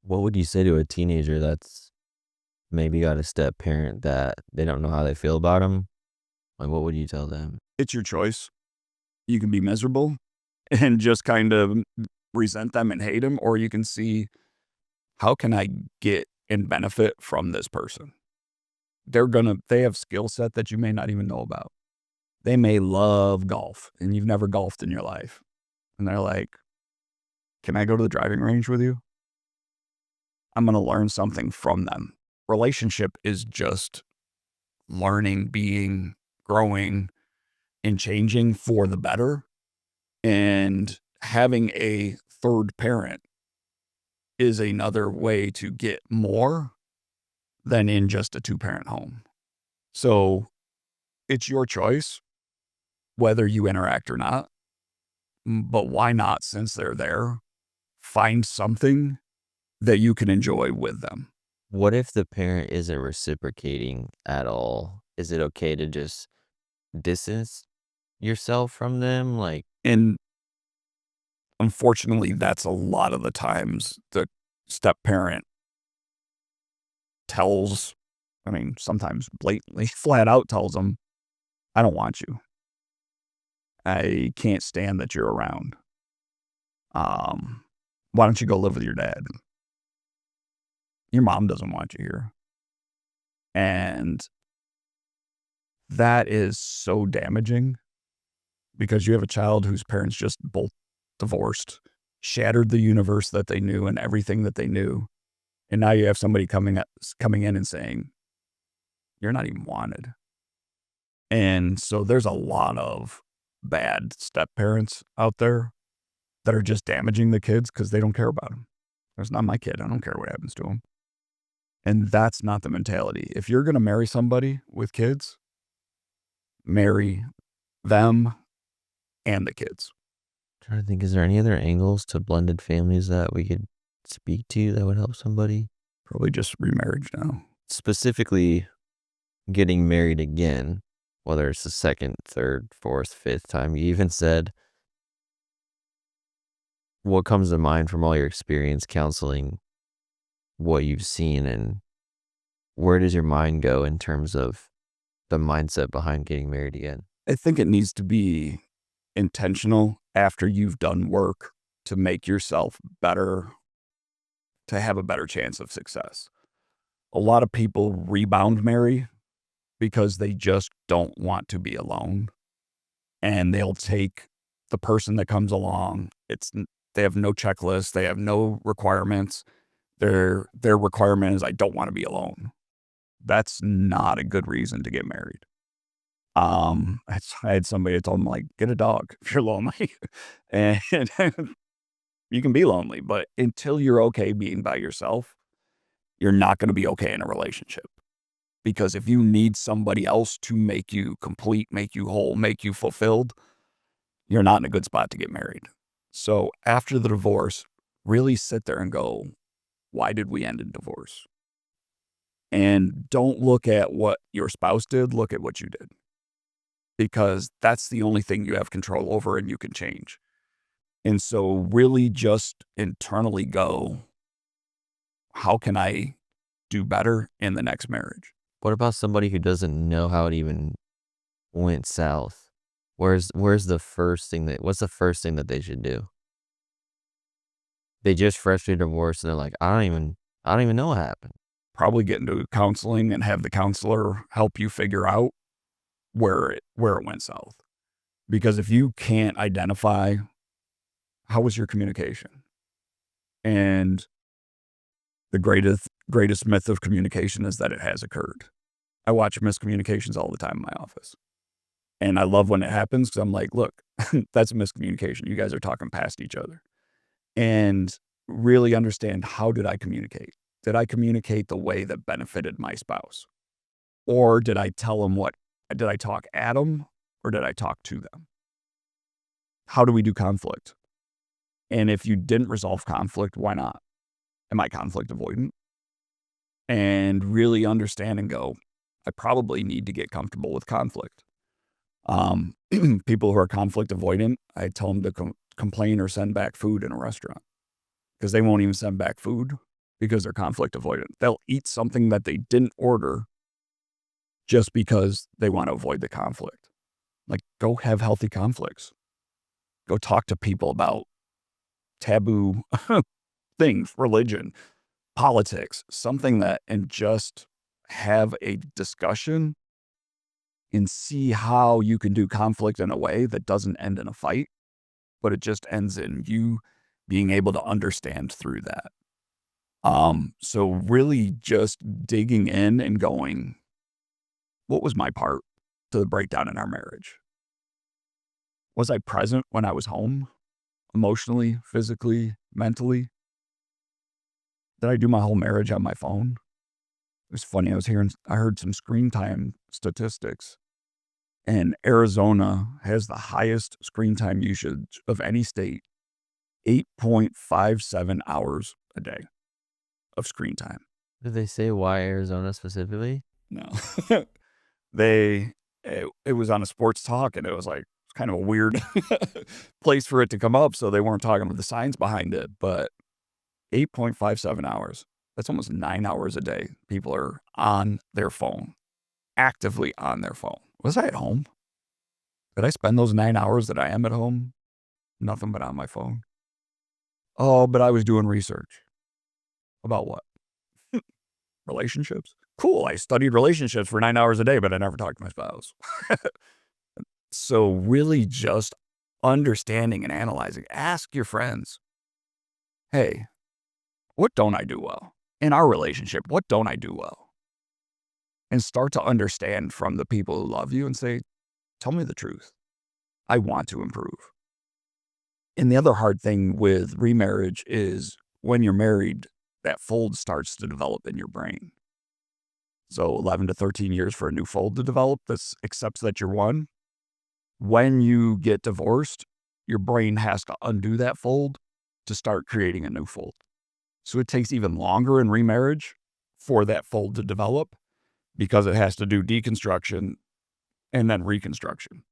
What would you say to a teenager that's maybe got a step parent that they don't know how they feel about them? Like, what would you tell them? It's your choice. You can be miserable and just kind of resent them and hate them, or you can see, how can I get and benefit from this person? They have skill set that you may not even know about. They may love golf and you've never golfed in your life. And they're like, can I go to the driving range with you? I'm going to learn something from them. Relationship is just learning, being, growing, and changing for the better. And having a third parent is another way to get more than in just a two-parent home. So it's your choice whether you interact or not. But why not, since they're there, find something that you can enjoy with them? What if the parent isn't reciprocating at all? Is it okay to just distance yourself from them? Like, And unfortunately, that's a lot of the times the step parent tells, I mean, sometimes blatantly, flat out tells them, I don't want you. I can't stand that you're around. Um, why don't you go live with your dad? Your mom doesn't want you here. And that is so damaging because you have a child whose parents just both divorced, shattered the universe that they knew and everything that they knew. And now you have somebody coming in and saying, you're not even wanted. And so there's a lot of bad step parents out there that are just damaging the kids because they don't care about them. That's not my kid. I don't care what happens to him. And that's not the mentality. If you're going to marry somebody with kids, marry them and the kids. trying to think, is there any other angles to blended families that we could speak to that would help somebody? Probably just remarriage now. Specifically, getting married again, whether it's the second, third, fourth, fifth time. You even said, what comes to mind from all your experience counseling, what you've seen, and where does your mind go in terms of the mindset behind getting married again? I think it needs to be intentional after you've done work to make yourself better, to have a better chance of success. A lot of people rebound marry because they just don't want to be alone, and they'll take the person that comes along. They have no checklist, they have no requirements. Their requirement is, I don't want to be alone. That's not a good reason to get married. I had somebody that told me, like, get a dog if you're lonely. And you can be lonely, but until you're okay being by yourself, you're not going to be okay in a relationship. Because if you need somebody else to make you complete, make you whole, make you fulfilled, you're not in a good spot to get married. So after the divorce, really sit there and go, why did we end in divorce? And don't look at what your spouse did, look at what you did. Because that's the only thing you have control over and you can change. And so really just internally go, how can I do better in the next marriage? What about somebody who doesn't know how it even went south? What's the first thing that they should do? They just freshly divorced and they're like, I don't even know what happened. Probably get into counseling and have the counselor help you figure out where it went south. Because if you can't identify, how was your communication? And the greatest myth of communication is that it has occurred. I watch miscommunications all the time in my office. And I love when it happens because I'm like, look, that's a miscommunication. You guys are talking past each other. And really understand, how did I communicate? Did I communicate the way that benefited my spouse? Or did I tell them did I talk at them or did I talk to them? How do we do conflict? And if you didn't resolve conflict, why not? Am I conflict avoidant? And really understand and go, I probably need to get comfortable with conflict. People who are conflict avoidant, I tell them to complain or send back food in a restaurant because they won't even send back food. because they're conflict avoidant. They'll eat something that they didn't order just because they want to avoid the conflict. Like, go have healthy conflicts. Go talk to people about taboo things, religion, politics, something that, and just have a discussion and see how you can do conflict in a way that doesn't end in a fight, but it just ends in you being able to understand through that. So really just digging in and going, what was my part to the breakdown in our marriage? Was I present when I was home? Emotionally, physically, mentally? Did I do my whole marriage on my phone? It was funny. I heard some screen time statistics, and Arizona has the highest screen time usage of any state, 8.57 hours a day of screen time. Did they say why Arizona specifically? No. It was on a sports talk, and it was like, it's kind of a weird place for it to come up, so they weren't talking about the science behind it, but 8.57 hours. That's almost 9 hours a day. People are on their phone, actively on their phone. Was I at home? Did I spend those 9 hours that I am at home? Nothing but on my phone. Oh, but I was doing research. About what? Relationships? Cool. I studied relationships for 9 hours a day, but I never talked to my spouse. So really just understanding and analyzing. Ask your friends, hey, what don't I do well? In our relationship, what don't I do well? And start to understand from the people who love you and say, tell me the truth. I want to improve. And the other hard thing with remarriage is when you're married, that fold starts to develop in your brain. So 11 to 13 years for a new fold to develop that accepts that you're one. When you get divorced, your brain has to undo that fold to start creating a new fold. So it takes even longer in remarriage for that fold to develop because it has to do deconstruction and then reconstruction.